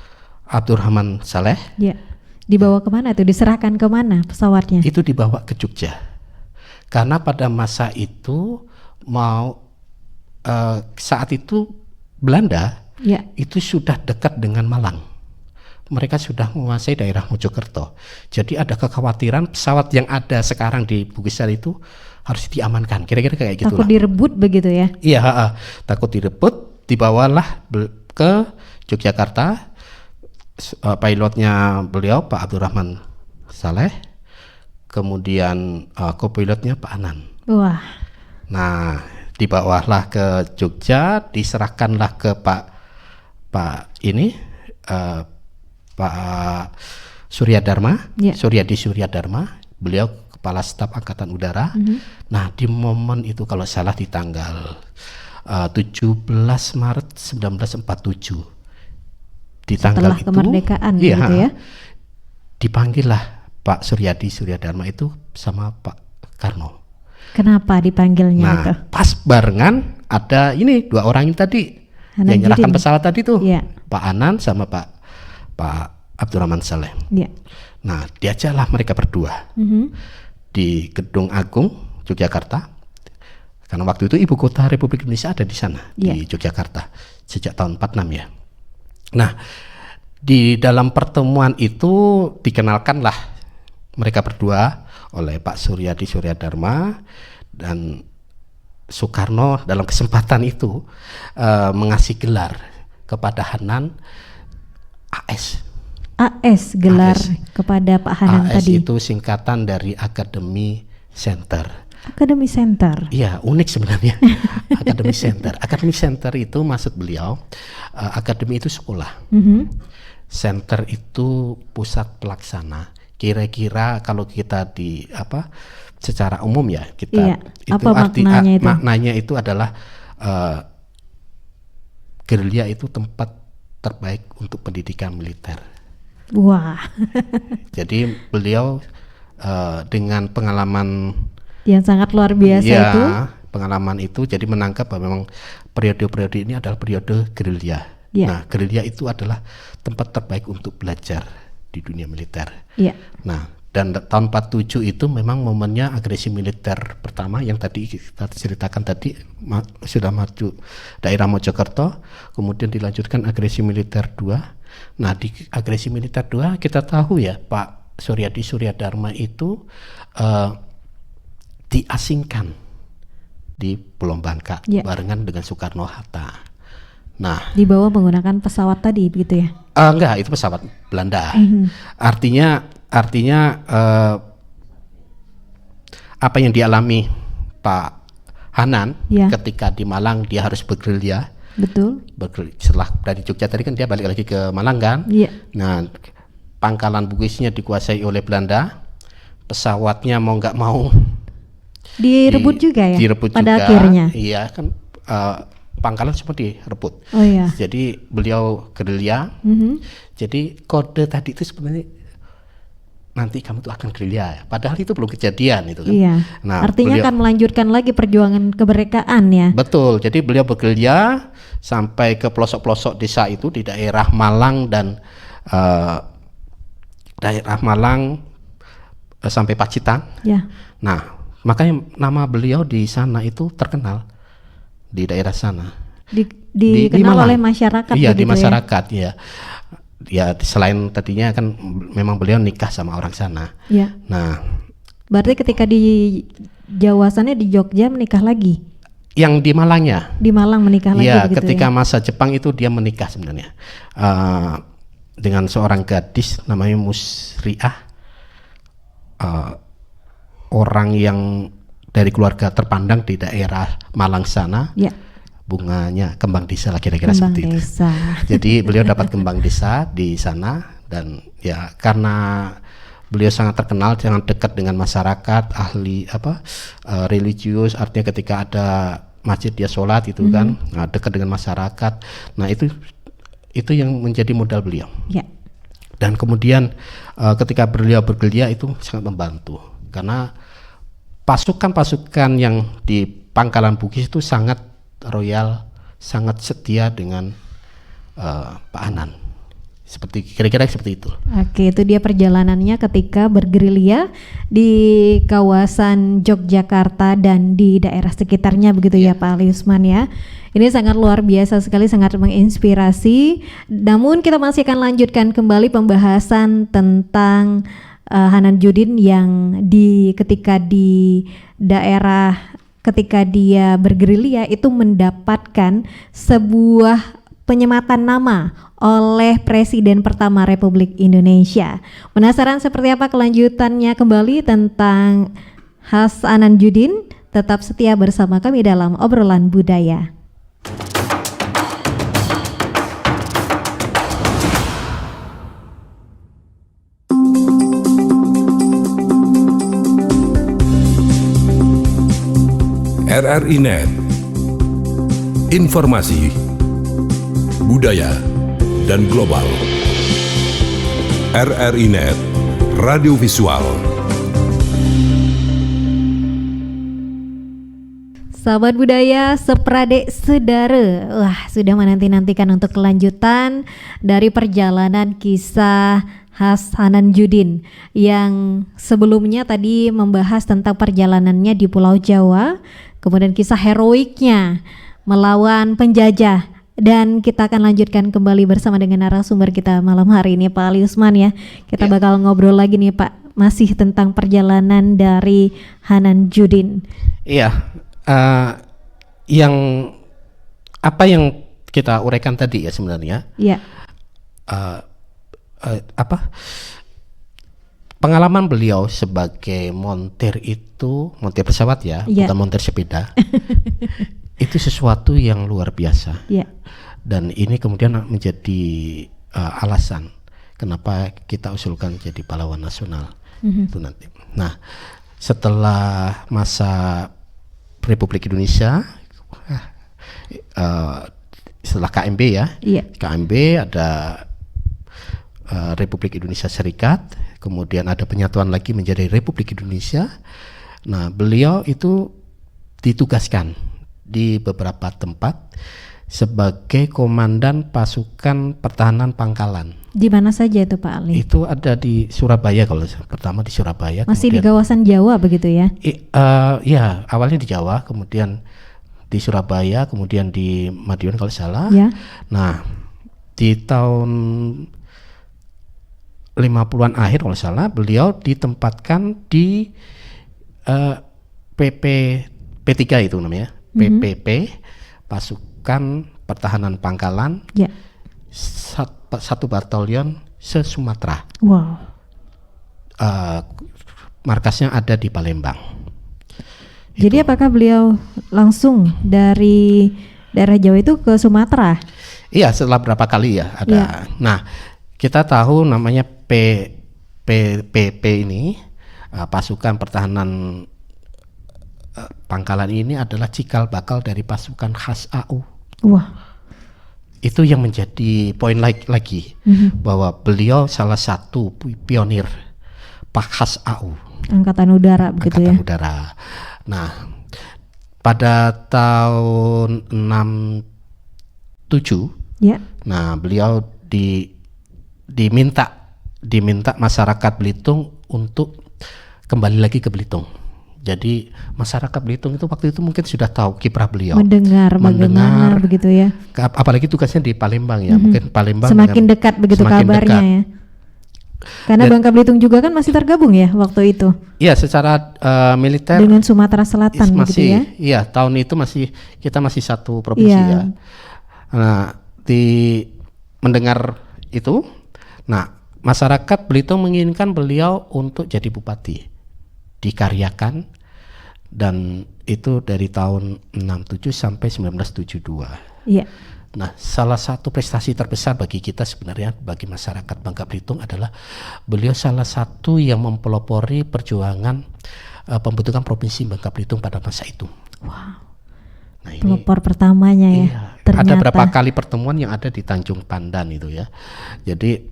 Abdurrahman Saleh. Iya. Dibawa kemana tuh? Diserahkan kemana pesawatnya? Itu dibawa ke Jogja. Karena pada masa itu saat itu Belanda Ya. itu sudah dekat dengan Malang. Mereka sudah menguasai daerah Mojokerto. Jadi ada kekhawatiran pesawat yang ada sekarang di Bugisan itu harus diamankan. Kira-kira kayak gitu Takut lah. direbut begitu ya. Iya, takut direbut, dibawalah ke Yogyakarta. Pilotnya beliau Pak Abdurrahman Saleh, kemudian kopilotnya Pak Anan. Wah. Nah, dibawalah ke Jogja, diserahkanlah ke Pak Surya Dharma, Ya. Suryadi Surya Dharma, beliau Kepala Staf Angkatan Udara. Nah, di momen itu kalau salah di tanggal 17 Maret 1947, di tanggal Setelah itu, kemerdekaan iya, gitu ya. dipanggillah Pak Suryadi Surya Dharma itu sama Pak Karno. Kenapa dipanggilnya Nah, itu? pas barengan ada ini 2 orang ini tadi Hanan yang nyerahkan Judin. pesawat tadi tuh, Iya. Pak Anan sama Pak Abdurrahman Saleh. Iya. Nah, diajaklah mereka berdua di Gedung Agung Yogyakarta, karena waktu itu ibu kota Republik Indonesia ada di sana, di Yogyakarta sejak tahun 46 ya. Nah, di dalam pertemuan itu dikenalkanlah mereka berdua oleh Pak Suryadi Surya Dharma dan Soekarno dalam kesempatan itu mengasih gelar kepada Hanan AS. AS gelar AS. kepada Pak Hanan AS tadi. itu singkatan dari Academy Center. Academy Center. Iya, unik sebenarnya. Academy Center. Academy Center itu maksud beliau, akademi itu sekolah. Center itu pusat pelaksana. Kira-kira kalau kita secara umum ya kita Iya. itu Apa maknanya itu? maknanya itu adalah gerilya itu tempat terbaik untuk pendidikan militer. Wah. Jadi beliau dengan pengalaman Yang sangat luar biasa ya, itu. pengalaman itu jadi menangkap bahwa memang periode-periode ini adalah periode gerilya. Ya. Nah, gerilya itu adalah tempat terbaik untuk belajar di dunia militer. Iya. Nah, dan tahun 47 itu memang momennya agresi militer pertama yang tadi kita ceritakan tadi, sudah maju daerah Mojokerto, kemudian dilanjutkan agresi militer 2. Nah, di agresi militer 2 kita tahu ya Pak Suryadi Surya Dharma itu diasingkan di Pulau Bangka barengan dengan Soekarno Hatta. Nah, Dibawa menggunakan pesawat tadi begitu ya. enggak, itu pesawat Belanda. Artinya artinya apa yang dialami Pak Hanan Ya. ketika di Malang dia harus bergerilya. Betul. Setelah dari Jogja tadi kan dia balik lagi ke Malang kan. Iya. Nah, pangkalan Bugisnya dikuasai oleh Belanda. Pesawatnya mau nggak mau Direbut juga ya. direbut pada juga. akhirnya. Iya kan, pangkalan semua direbut. Oh iya. Jadi beliau gerilya. Jadi kode tadi itu sebenarnya nanti kamu tuh akan gerilya. Padahal itu belum kejadian itu kan. Iya. Nah, Artinya beliau- akan melanjutkan lagi perjuangan kemerdekaan ya. Betul. Jadi beliau bergerilya sampai ke pelosok-pelosok desa itu di daerah Malang dan sampai Pacitan. Ya. Nah, makanya nama beliau di sana itu terkenal di daerah sana. Dikenal Malang. oleh masyarakat. Iya, di begitu ya? masyarakat ya. Ya selain tadinya kan memang beliau nikah sama orang sana. Ya. Nah, Berarti ketika di Jawa sana di Jogja menikah lagi. yang di Malangnya. Di Malang menikah lagi Iya, begitu ketika ya. masa Jepang itu dia menikah sebenarnya dengan seorang gadis namanya Musriah, orang yang dari keluarga terpandang di daerah Malang sana. Ya. Bunganya kembang desa lah kira-kira Kembang seperti itu. desa. Jadi beliau dapat kembang desa di sana dan ya karena beliau sangat terkenal, sangat dekat dengan masyarakat, ahli religius, artinya ketika ada masjid dia sholat itu kan, nah, dekat dengan masyarakat. Nah itu yang menjadi modal beliau. Ya. Dan kemudian ketika beliau bergerilya itu sangat membantu karena pasukan-pasukan yang di Pangkalan Bugis itu sangat royal, sangat setia dengan Pak Hanan. Seperti kira-kira seperti itu. Oke, itu dia perjalanannya ketika bergerilya di kawasan Yogyakarta dan di daerah sekitarnya begitu ya Pak Ali Usman ya. Ini sangat luar biasa sekali, sangat menginspirasi. Namun kita masih akan lanjutkan kembali pembahasan tentang Hanan Judin yang ketika di daerah ketika dia bergerilya itu mendapatkan sebuah penyematan nama oleh Presiden pertama Republik Indonesia. Penasaran seperti apa kelanjutannya kembali tentang Hanan Judin? Tetap setia bersama kami dalam obrolan budaya. RRI Net, informasi, budaya, dan global. RRI Net, radio visual. Sahabat budaya, seprade sedara, wah sudah menanti-nantikan untuk kelanjutan dari perjalanan kisah Hanan Judin yang sebelumnya tadi membahas tentang perjalanannya di Pulau Jawa, kemudian kisah heroiknya melawan penjajah, dan kita akan lanjutkan kembali bersama dengan narasumber kita malam hari ini Pak Ali Usman ya. Kita bakal ngobrol lagi nih Pak, masih tentang perjalanan dari Hanan Judin. Iya, yang apa yang kita uraikan tadi ya sebenarnya. Iya. Pengalaman beliau sebagai montir pesawat ya, bukan montir sepeda. Itu sesuatu yang luar biasa. Iya. Dan ini kemudian menjadi alasan kenapa kita usulkan jadi pahlawan nasional itu nanti. Nah, setelah masa Republik Indonesia, setelah KMB ya, KMB ada Republik Indonesia Serikat, kemudian ada penyatuan lagi menjadi Republik Indonesia. Nah, beliau itu ditugaskan di beberapa tempat sebagai komandan pasukan pertahanan pangkalan. Di mana saja itu Pak Ali? Itu ada di Surabaya, kalau pertama di Surabaya. Masih di kawasan Jawa begitu ya? Ya, awalnya di Jawa, kemudian di Surabaya, kemudian di Madiun kalau salah. Ya. Nah, di tahun 50-an akhir kalau salah, beliau ditempatkan di P3 itu namanya, PPP, pasukan pertahanan pangkalan, satu batalion se-Sumatera. Wow. markasnya ada di Palembang. Jadi apakah beliau langsung dari daerah Jawa itu ke Sumatera? Iya, setelah berapa kali ya ada. Iya. Nah, kita tahu namanya PP ini, pasukan pertahanan Pangkalan ini adalah cikal bakal dari pasukan khas AU. Wah. Itu yang menjadi poin lagi bahwa beliau salah satu pionir khas AU. Angkatan Udara begitu ya. Angkatan Udara. Nah, pada tahun 67, Ya. nah beliau diminta masyarakat Belitung untuk kembali lagi ke Belitung. Jadi masyarakat Belitung itu waktu itu mungkin sudah tahu kiprah beliau. Mendengar bagaimana begitu ya. Apalagi tugasnya di Palembang ya, mungkin Palembang Semakin dekat begitu semakin kabarnya dekat. ya. Karena Bangka Belitung juga kan masih tergabung ya waktu itu. Iya, secara militer Dengan Sumatera Selatan begitu masih, ya. iya tahun itu kita masih satu provinsi Iya. ya. Nah, mendengar itu, nah masyarakat Belitung menginginkan beliau untuk jadi bupati, dikaryakan, dan itu dari tahun 67 sampai 1972. Iya. Nah, salah satu prestasi terbesar bagi kita sebenarnya, bagi masyarakat Bangka Belitung, adalah beliau salah satu yang mempelopori perjuangan pembentukan provinsi Bangka Belitung pada masa itu. Wow. Nah, ini Pelopor pertamanya ya. iya, Ternyata. ada berapa kali pertemuan yang ada di Tanjung Pandan itu ya. Jadi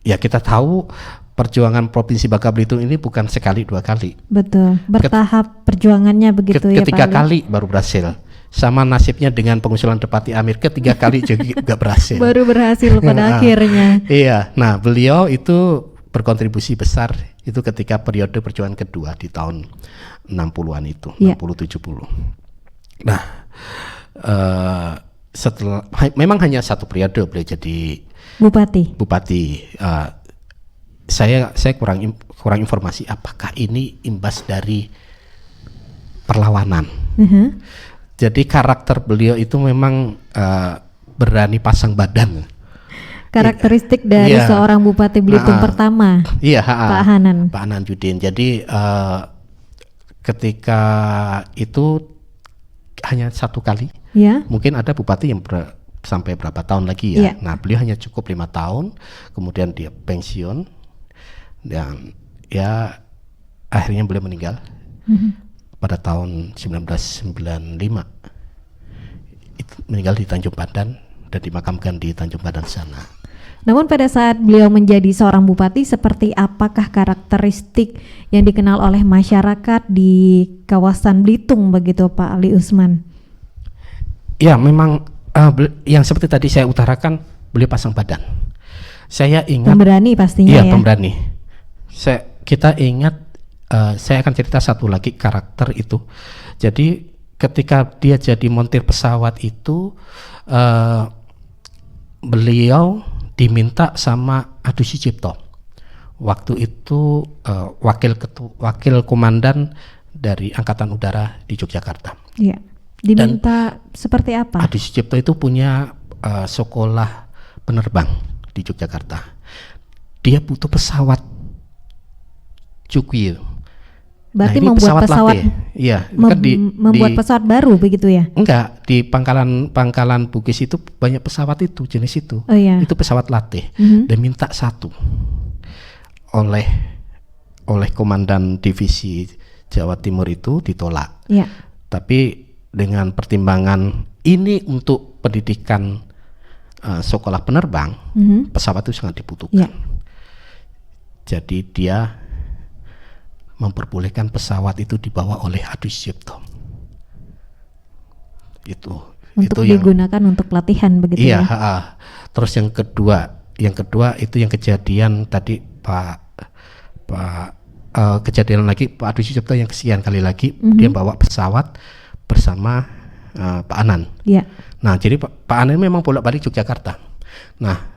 ya kita tahu perjuangan provinsi Bangka Belitung ini bukan sekali dua kali. Betul. Bertahap perjuangannya begitu ya Ketiga Pak Ali. kali baru berhasil. Sama nasibnya dengan pengusulan Depati Amir, ketiga kali juga berhasil. Baru berhasil pada Nah, akhirnya. Iya, nah beliau itu berkontribusi besar itu ketika periode perjuangan kedua di tahun 60-an itu, Iya. 60-70. Nah, setelah memang hanya satu periode beliau jadi bupati. Saya kurang informasi apakah ini imbas dari perlawanan. Jadi karakter beliau itu memang berani pasang badan. Karakteristik dari Iya. seorang Bupati Belitung pertama. Iya, Pak Hanan. Pak Hanan Judin. Jadi ketika itu hanya satu kali. Ya. Mungkin ada bupati yang sampai berapa tahun lagi ya. Iya. Nah, beliau hanya cukup 5 tahun, kemudian dia pensiun, dan ya akhirnya beliau meninggal pada tahun 1995. Itu meninggal di Tanjung Pandan dan dimakamkan di Tanjung Pandan sana. Namun pada saat beliau menjadi seorang bupati, seperti apakah karakteristik yang dikenal oleh masyarakat di kawasan Belitung begitu Pak Ali Usman? Ya, memang yang seperti tadi saya utarakan, beliau pasang badan. Saya ingat Pemberani pastinya iya, ya. pemberani. Kita ingat, saya akan cerita satu lagi karakter itu. Jadi ketika dia jadi montir pesawat itu, beliau diminta sama Adi Sucipto. Waktu itu wakil komandan dari Angkatan Udara di Yogyakarta. Iya. Diminta seperti apa? Adi Sucipto itu punya sekolah penerbang di Yogyakarta. Dia butuh pesawat Cukwi. Berarti ini membuat pesawat latih. Iya, kan membuat pesawat baru begitu ya? Enggak, di pangkalan Bugis itu banyak pesawat itu, jenis itu. Oh iya. Itu pesawat latih. Dan minta satu oleh komandan divisi Jawa Timur itu ditolak. Iya. Tapi dengan pertimbangan ini untuk pendidikan sekolah penerbang, pesawat itu sangat dibutuhkan. Iya. Jadi dia memperbolehkan pesawat itu dibawa oleh Adi Sucipto. Untuk digunakan untuk pelatihan begitu iya, ya? Terus yang kedua itu yang kejadian tadi kejadian lagi Pak Adi Sucipto yang kesekian kali lagi dia bawa pesawat bersama Pak Anan. Iya. Nah, jadi Pak Anan memang bolak-balik Yogyakarta. Nah,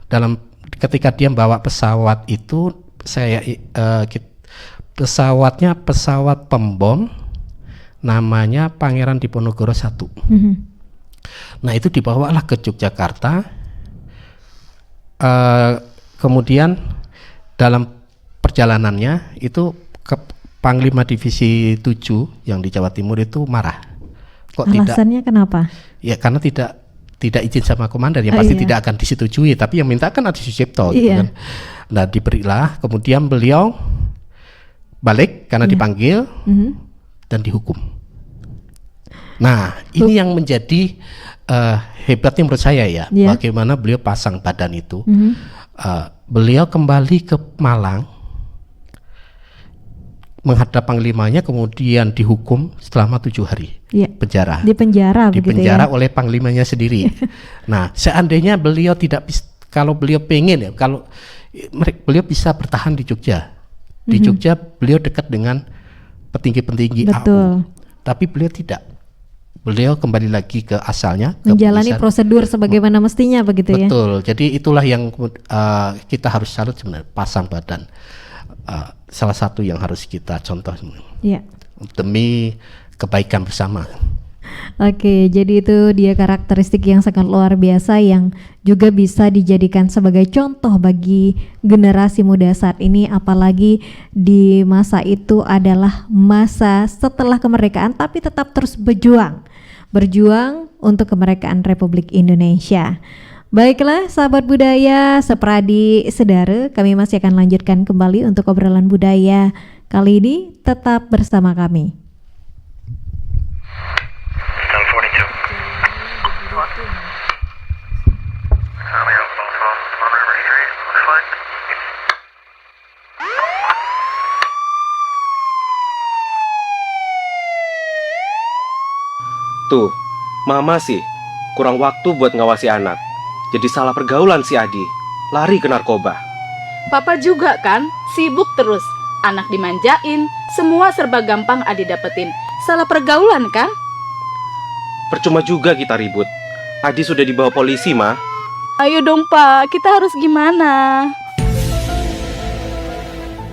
ketika dia bawa pesawat itu pesawatnya pesawat pembom namanya Pangeran Diponegoro 1. Nah, itu dibawalah ke Yogyakarta. Kemudian dalam perjalanannya itu ke Panglima Divisi 7 yang di Jawa Timur itu marah. Kok Alasannya kenapa? Ya karena tidak izin sama komandan, yang pasti tidak akan disetujui, tapi yang minta kan Adi Sucipto gitu kan. Nah, diberilah, kemudian beliau balik karena dipanggil dan dihukum. Nah, ini yang menjadi hebatnya menurut saya ya, bagaimana beliau pasang badan itu. Beliau kembali ke Malang menghadap panglimanya, kemudian dihukum selama 7 hari penjara. Di penjara oleh panglimanya sendiri. Nah, seandainya beliau kalau beliau pengen ya, kalau beliau bisa bertahan di Jogja. Di Jogja beliau dekat dengan petinggi-petinggi AU. Tapi beliau tidak. Beliau kembali lagi ke asalnya, menjalani prosedur sebagaimana mestinya begitu ya. Betul. Jadi itulah yang kita harus salut sebenarnya, pasang badan. Salah satu yang harus kita contoh demi kebaikan bersama. Oke, jadi itu dia karakteristik yang sangat luar biasa yang juga bisa dijadikan sebagai contoh bagi generasi muda saat ini, apalagi di masa itu adalah masa setelah kemerdekaan tapi tetap terus berjuang untuk kemerdekaan Republik Indonesia. Baiklah sahabat budaya, sepradi sedara, kami masih akan lanjutkan kembali untuk obrolan budaya kali ini, tetap bersama kami. Tuh, mama sih kurang waktu buat ngawasi anak. Jadi salah pergaulan si Adi, lari ke narkoba. Papa juga kan, sibuk terus. Anak dimanjain, semua serba gampang Adi dapetin. Salah pergaulan kan? Percuma juga kita ribut. Adi sudah dibawa polisi, Ma. Ayo dong, Pak, kita harus gimana?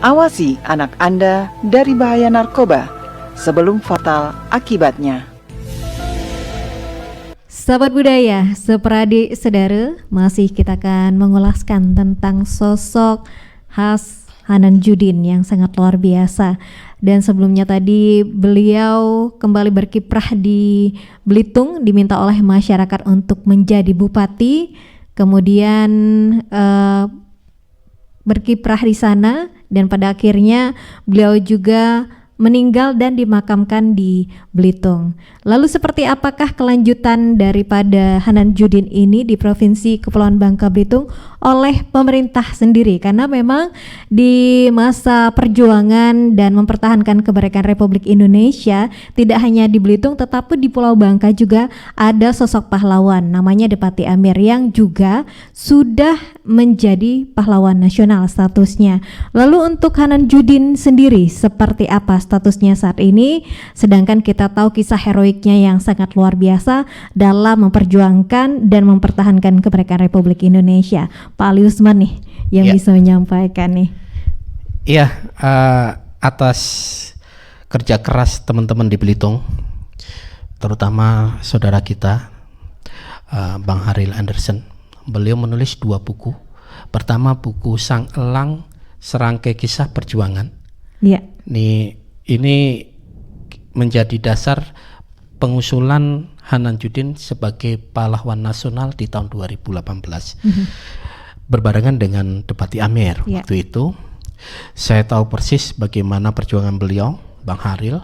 Awasi anak Anda dari bahaya narkoba sebelum fatal akibatnya. Sahabat budaya, sepradi sedara, masih kita akan mengulaskan tentang sosok khas Hanan Judin yang sangat luar biasa. Dan sebelumnya tadi beliau kembali berkiprah di Belitung, diminta oleh masyarakat untuk menjadi bupati, kemudian berkiprah di sana, dan pada akhirnya beliau juga meninggal dan dimakamkan di Belitung. Lalu seperti apakah kelanjutan daripada Hanan Judin ini di Provinsi Kepulauan Bangka Belitung oleh pemerintah sendiri? Karena memang di masa perjuangan dan mempertahankan kemerdekaan Republik Indonesia, tidak hanya di Belitung tetapi di Pulau Bangka juga ada sosok pahlawan namanya Depati Amir yang juga sudah menjadi pahlawan nasional statusnya. Lalu untuk Hanan Judin sendiri seperti apa statusnya saat ini? Sedangkan kita tahu kisah heroiknya yang sangat luar biasa dalam memperjuangkan dan mempertahankan kemerdekaan Republik Indonesia. Pak Ali Usman nih yang bisa menyampaikan nih. Iya, atas kerja keras teman-teman di Belitung, terutama saudara kita Bang Haril Anderson, beliau menulis 2 buku. Pertama buku Sang Elang, Serangkai Kisah Perjuangan. Ini menjadi dasar pengusulan Hanan Judin sebagai pahlawan nasional di tahun 2018. Berbarengan dengan Depati Amir waktu itu. Saya tahu persis bagaimana perjuangan beliau, Bang Haril.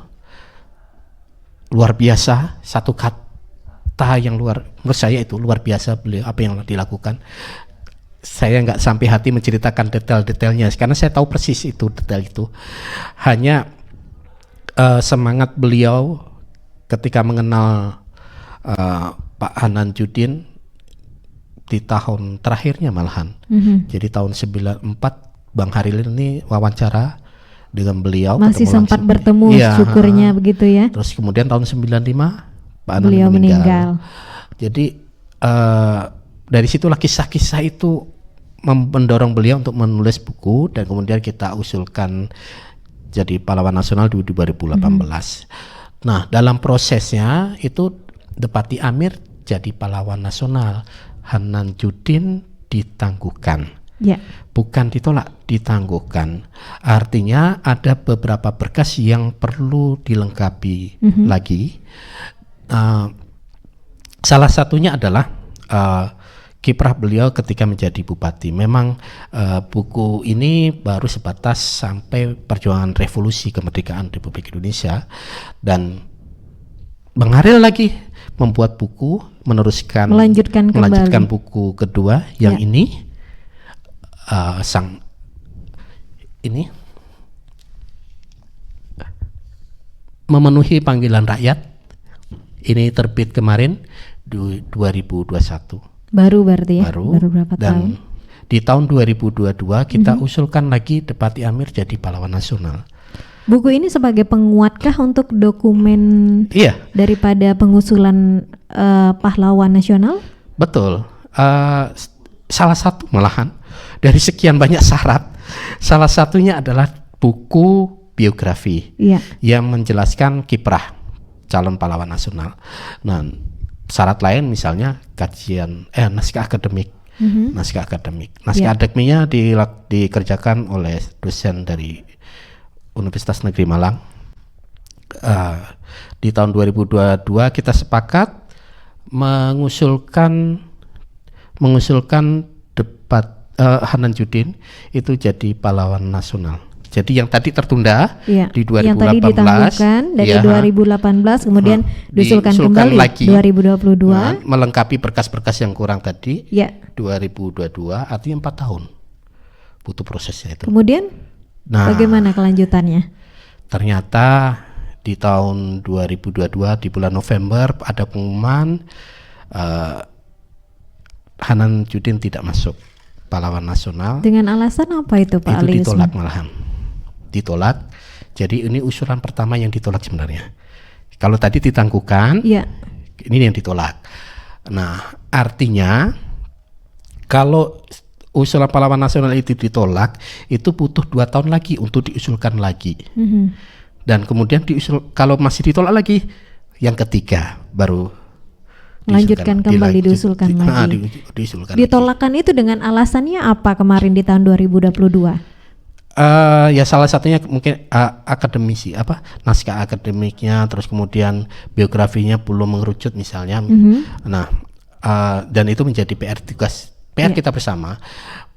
Luar biasa, satu kata yang menurut saya itu luar biasa beliau apa yang dilakukan. Saya nggak sampai hati menceritakan detail-detailnya karena saya tahu persis itu detail itu. Hanya semangat beliau ketika mengenal Pak Hanan Judin di tahun terakhirnya malahan. Jadi tahun 94 Bang Haril ini wawancara dengan beliau. Masih sempat bertemu syukurnya begitu ya. Terus kemudian tahun 95 Pak Hanan beliau meninggal. Jadi dari situlah kisah-kisah itu mendorong beliau untuk menulis buku dan kemudian kita usulkan jadi pahlawan nasional di 2018. Nah, dalam prosesnya itu Depati Amir jadi pahlawan nasional, Hanan Judin ditangguhkan. Ya. Bukan ditolak, ditangguhkan. Artinya ada beberapa berkas yang perlu dilengkapi lagi. Salah satunya adalah kiprah beliau ketika menjadi bupati. Memang buku ini baru sebatas sampai perjuangan revolusi kemerdekaan Republik Indonesia, dan Bang Haril lagi membuat buku, melanjutkan buku kedua yang ini memenuhi panggilan rakyat. Ini terbit kemarin 2021. Baru berarti ya? Baru berapa tahun? Di tahun 2022 kita usulkan lagi Depati Amir jadi pahlawan nasional. Buku ini sebagai penguatkah untuk dokumen daripada pengusulan pahlawan nasional? Betul. Salah satu malahan dari sekian banyak syarat, salah satunya adalah buku biografi yang menjelaskan kiprah calon pahlawan nasional. Nah, syarat lain misalnya kajian naskah akademik. Naskah akademiknya dikerjakan oleh dosen dari Universitas Negeri Malang. Di tahun 2022 kita sepakat mengusulkan debat Hanan Judin itu jadi pahlawan nasional. Jadi yang tadi tertunda di 2018, yang tadi ditangguhkan dari 2018 kemudian diusulkan kembali lagi 2022, melengkapi berkas-berkas yang kurang tadi. 2022 artinya 4 tahun butuh prosesnya itu. Kemudian bagaimana kelanjutannya? Ternyata di tahun 2022 di bulan November ada pengumuman Hanan Judin tidak masuk pahlawan nasional. Dengan alasan apa itu Pak Ali? Itu ditolak malahan. Ditolak. Jadi ini usulan pertama yang ditolak sebenarnya. Kalau tadi ditangguhkan, ini yang ditolak. Nah, artinya kalau usulan pahlawan nasional itu ditolak, itu butuh 2 tahun lagi untuk diusulkan lagi. Dan kemudian kalau masih ditolak lagi, yang ketiga baru lanjutkan kembali diusulkan lagi. Ditolakkan itu dengan alasannya apa kemarin di tahun 2022? Ya salah satunya mungkin akademisi, naskah akademiknya, terus kemudian biografinya belum mengerucut misalnya. Nah, dan itu menjadi PR kita bersama,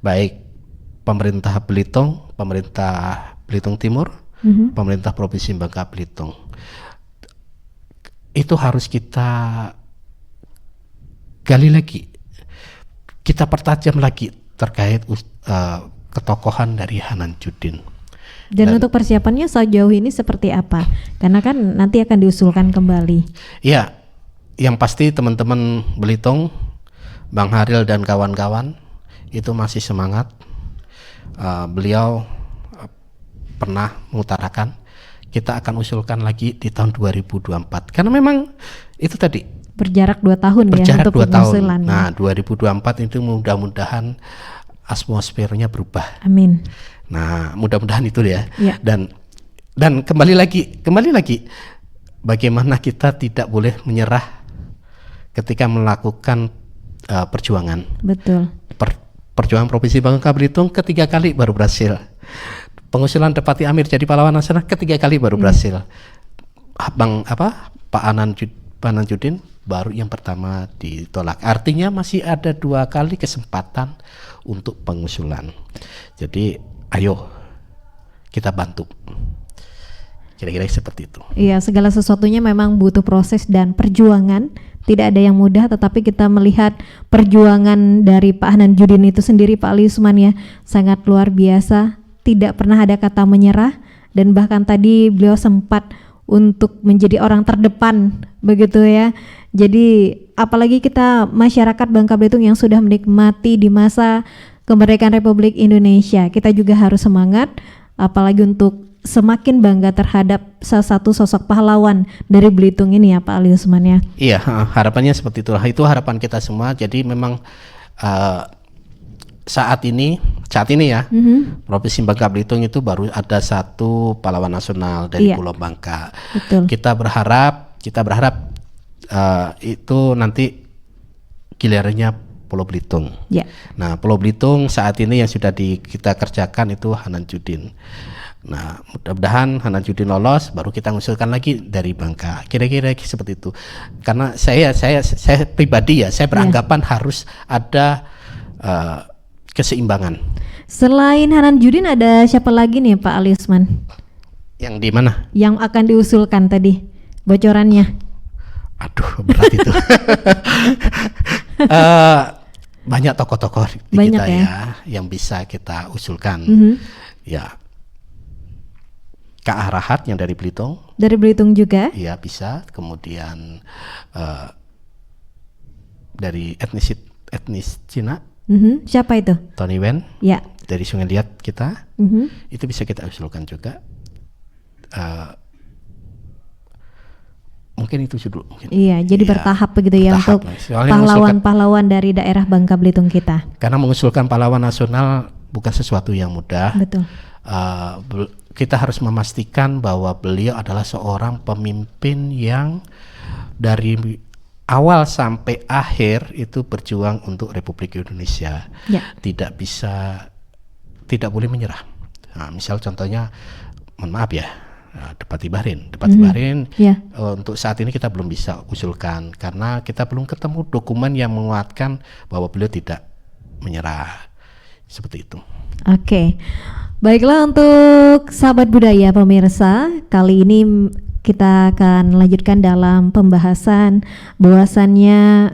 baik pemerintah Belitung, pemerintah Belitung Timur, pemerintah Provinsi Bangka Belitung. Itu harus kita gali lagi, kita pertajam lagi terkait ketokohan dari Hanan Judin. Dan untuk persiapannya sejauh ini seperti apa? Karena kan nanti akan diusulkan kembali. Ya, yang pasti teman-teman Belitung, Bang Haril dan kawan-kawan itu masih semangat. Beliau pernah mengutarakan kita akan usulkan lagi di tahun 2024. Karena memang itu tadi berjarak 2 tahun untuk 2 tahun. Nah, 2024 itu mudah-mudahan atmosfernya berubah. Amin. Nah, mudah-mudahan itu ya. Dan kembali lagi bagaimana kita tidak boleh menyerah ketika melakukan perjuangan. Betul. Perjuangan Provinsi Bangka Belitung ketiga kali baru berhasil. Pengusulan Depati Amir jadi pahlawan nasional ketiga kali baru berhasil. Pak Hanan Judin baru yang pertama ditolak. Artinya masih ada 2 kali kesempatan untuk pengusulan. Jadi ayo kita bantu. Kira-kira seperti itu. Iya, segala sesuatunya memang butuh proses dan perjuangan. Tidak ada yang mudah, tetapi kita melihat perjuangan dari Pak Hanan Judin itu sendiri, Pak Ali Usman, ya, sangat luar biasa. Tidak pernah ada kata menyerah, dan bahkan tadi beliau sempat untuk menjadi orang terdepan, begitu ya. Jadi apalagi kita masyarakat Bangka Belitung yang sudah menikmati di masa kemerdekaan Republik Indonesia, kita juga harus semangat, apalagi untuk semakin bangga terhadap salah satu sosok pahlawan dari Belitung ini ya Pak Ali Usman ya. Iya, harapannya seperti itulah. Itu harapan kita semua. Jadi memang saat ini ya, Provinsi Bangka Belitung itu baru ada 1 pahlawan nasional dari Pulau Bangka. Betul. Kita berharap itu nanti gilirannya Pulau Belitung. Ya. Nah, Pulau Belitung saat ini yang sudah kita kerjakan itu Hanan Judin. Nah, mudah-mudahan Hanan Judin lolos, baru kita ngusulkan lagi dari Bangka. Kira-kira seperti itu. Karena saya pribadi saya beranggapan harus ada keseimbangan. Selain Hanan Judin ada siapa lagi nih Pak Ali Usman? Yang di mana? Yang akan diusulkan tadi, bocorannya. Aduh, berat itu. Banyak tokoh-tokoh di kita yang bisa kita usulkan. Ya. Kak Arahat yang dari Belitung. Dari Belitung juga? Iya, bisa. Kemudian dari etnis Cina. Siapa itu? Tony Wen. Ya. Dari Sungai Liat kita. Itu bisa kita usulkan juga. Mungkin itu dulu. Iya, jadi bertahap begitu ya untuk pahlawan-pahlawan dari daerah Bangka Belitung kita. Karena mengusulkan pahlawan nasional bukan sesuatu yang mudah. Betul. Kita harus memastikan bahwa beliau adalah seorang pemimpin yang dari awal sampai akhir itu berjuang untuk Republik Indonesia. Ya. Tidak boleh menyerah. Nah, misal contohnya, mohon maaf ya, Depati Bahrin. Untuk saat ini kita belum bisa usulkan karena kita belum ketemu dokumen yang menguatkan bahwa beliau tidak menyerah. Seperti itu. Oke. Baiklah, untuk sahabat budaya pemirsa, kali ini kita akan lanjutkan dalam pembahasan bahwasannya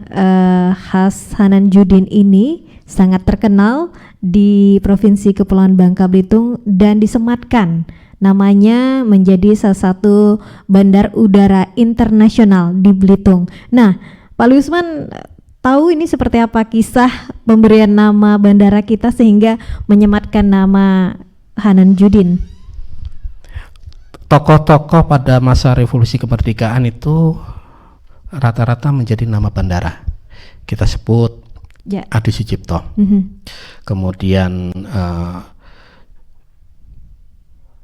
khas Hanan Judin ini sangat terkenal di Provinsi Kepulauan Bangka Belitung dan disematkan namanya menjadi salah satu bandar udara internasional di Belitung. Nah, Pak Usman, tahu ini seperti apa kisah pemberian nama bandara kita sehingga menyematkan nama Hanan Judin? Tokoh-tokoh pada masa revolusi kemerdekaan itu rata-rata menjadi nama bandara. Kita sebut Adi Sucipto. Kemudian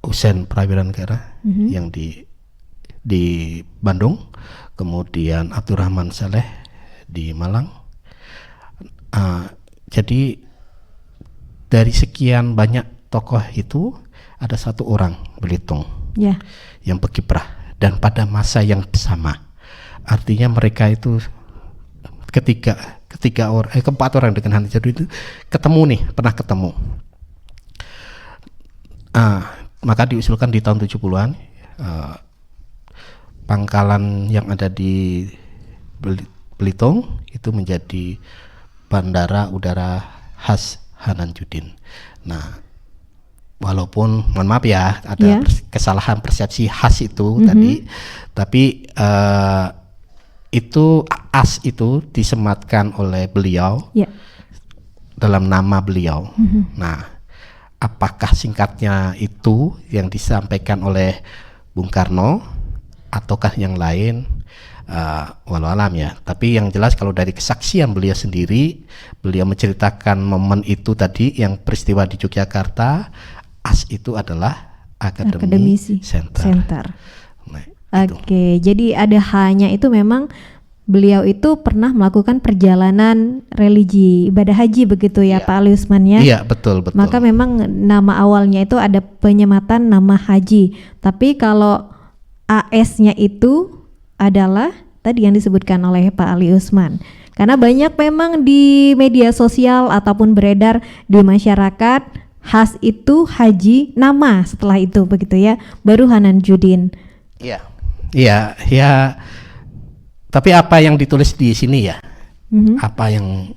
Usen Prawira Negara yang di Bandung. Kemudian Abdurrahman Saleh di Malang. Jadi dari sekian banyak tokoh itu ada satu orang Belitung yang berkiprah dan pada masa yang sama. Artinya mereka itu keempat orang dengan Hanan Judin itu pernah ketemu. Maka diusulkan di tahun 70-an pangkalan yang ada di Belitung itu menjadi bandara udara khas Hanan Judin. Nah, walaupun mohon maaf ya ada kesalahan persepsi khas itu tadi, tapi itu as itu disematkan oleh beliau dalam nama beliau. Nah, apakah singkatnya itu yang disampaikan oleh Bung Karno ataukah yang lain? Walau alam ya. Tapi yang jelas kalau dari kesaksian beliau sendiri, beliau menceritakan momen itu tadi yang peristiwa di Yogyakarta. AS itu adalah Akademisi Center. Nah, Oke, jadi ada hanya itu memang beliau itu pernah melakukan perjalanan religi ibadah haji begitu ya Pak Ali Usman ya? Iya, betul. Maka memang nama awalnya itu ada penyematan nama haji. Tapi kalau AS-nya itu adalah tadi yang disebutkan oleh Pak Ali Usman. Karena banyak memang di media sosial ataupun beredar di masyarakat khas itu haji nama setelah itu begitu ya, baru Hanan Judin. Iya. Tapi apa yang ditulis di sini ya, apa yang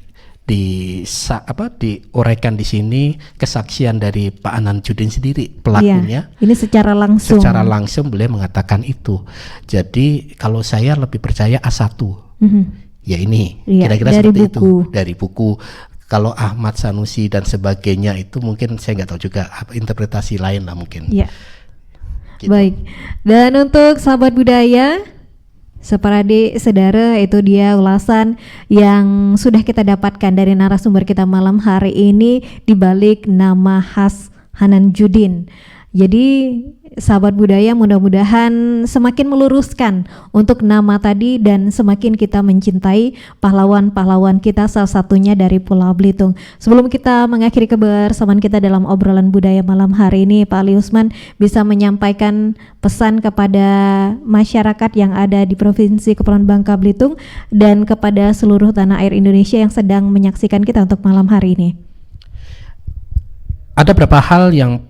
diuraikan di sini kesaksian dari Pak Hanan Judin sendiri pelakunya. Ini secara langsung. Secara langsung beliau mengatakan itu. Jadi kalau saya lebih percaya A1. Ya ini kira-kira seperti itu dari buku. Kalau Ahmad Sanusi dan sebagainya itu mungkin saya nggak tahu juga interpretasi lain lah mungkin. Gitu. Baik. Dan untuk sahabat budaya, seperadi saudara, itu dia ulasan yang sudah kita dapatkan dari narasumber kita malam hari ini di balik nama khas Hanan Judin. Jadi sahabat budaya, mudah-mudahan semakin meluruskan untuk nama tadi dan semakin kita mencintai pahlawan-pahlawan kita, salah satunya dari Pulau Belitung. Sebelum kita mengakhiri kebersamaan kita dalam obrolan budaya malam hari ini, Pak Ali Usman bisa menyampaikan pesan kepada masyarakat yang ada di Provinsi Kepulauan Bangka Belitung dan kepada seluruh tanah air Indonesia yang sedang menyaksikan kita untuk malam hari ini. Ada beberapa hal yang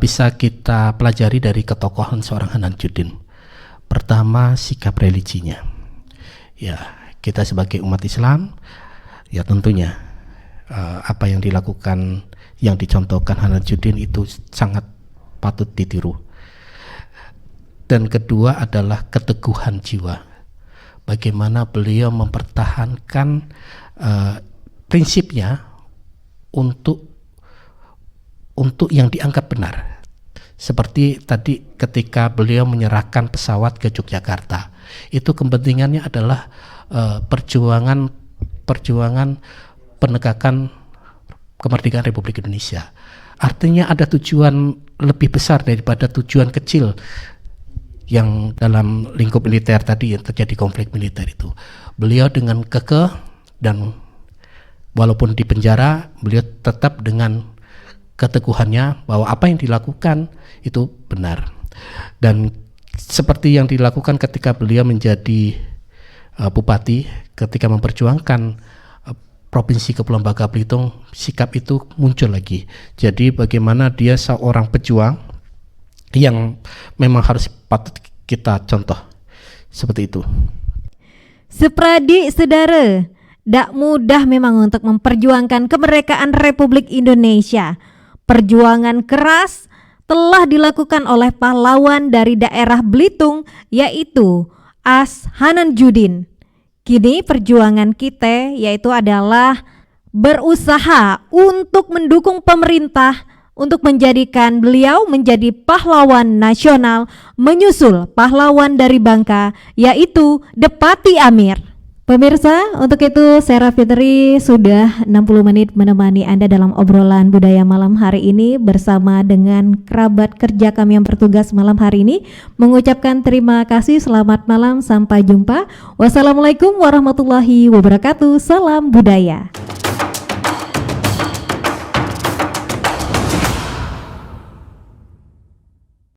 bisa kita pelajari dari ketokohan seorang Hanan Judin. Pertama, sikap religinya. Ya, kita sebagai umat Islam, ya tentunya apa yang dilakukan, yang dicontohkan Hanan Judin itu sangat patut ditiru. Dan kedua adalah keteguhan jiwa. Bagaimana beliau mempertahankan prinsipnya untuk yang dianggap benar. Seperti tadi ketika beliau menyerahkan pesawat ke Yogyakarta, itu kepentingannya adalah perjuangan penegakan kemerdekaan Republik Indonesia. Artinya ada tujuan lebih besar daripada tujuan kecil yang dalam lingkup militer tadi yang terjadi konflik militer itu. Beliau dengan kekeh dan walaupun di penjara, beliau tetap dengan keteguhannya bahwa apa yang dilakukan itu benar. Dan seperti yang dilakukan ketika beliau menjadi bupati, ketika memperjuangkan Provinsi Kepulauan Bangka Belitung, sikap itu muncul lagi. Jadi bagaimana dia seorang pejuang yang memang harus patut kita contoh seperti itu. Sepradi saudara, tak mudah memang untuk memperjuangkan kemerdekaan Republik Indonesia. Perjuangan keras telah dilakukan oleh pahlawan dari daerah Belitung, yaitu As Hanan Judin. Kini perjuangan kita yaitu adalah berusaha untuk mendukung pemerintah untuk menjadikan beliau menjadi pahlawan nasional, menyusul pahlawan dari Bangka, yaitu Depati Amir. Pemirsa, untuk itu Sarah Fitri sudah 60 menit menemani Anda dalam obrolan budaya malam hari ini bersama dengan kerabat kerja kami yang bertugas malam hari ini. Mengucapkan terima kasih, selamat malam, sampai jumpa. Wassalamualaikum warahmatullahi wabarakatuh. Salam budaya.